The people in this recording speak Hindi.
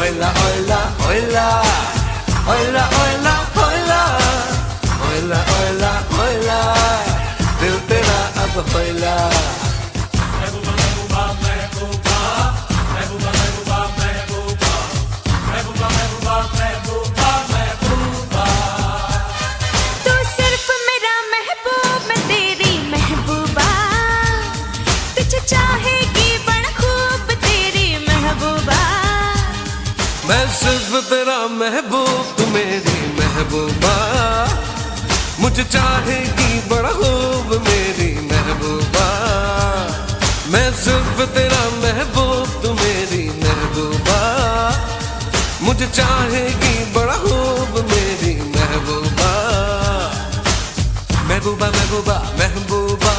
ओला ओला ओला ओला ओला ओला ओला ओला ओला दिल तेरा अब होला। तू सिर्फ मेरा महबूब, मैं तेरी महबूबा, तुझे चाहेगी बड़ा खूब तेरी महबूबा। मैं सिर्फ तेरा महबूब, तू मेरी महबूबा, मुझे चाहेगी बड़ा खूब मेरी महबूबा। मैं सिर्फ तेरा महबूब, तू मेरी महबूबा, मुझे चाहेगी बड़ा खूब मेरी महबूबा। महबूबा महबूबा महबूबा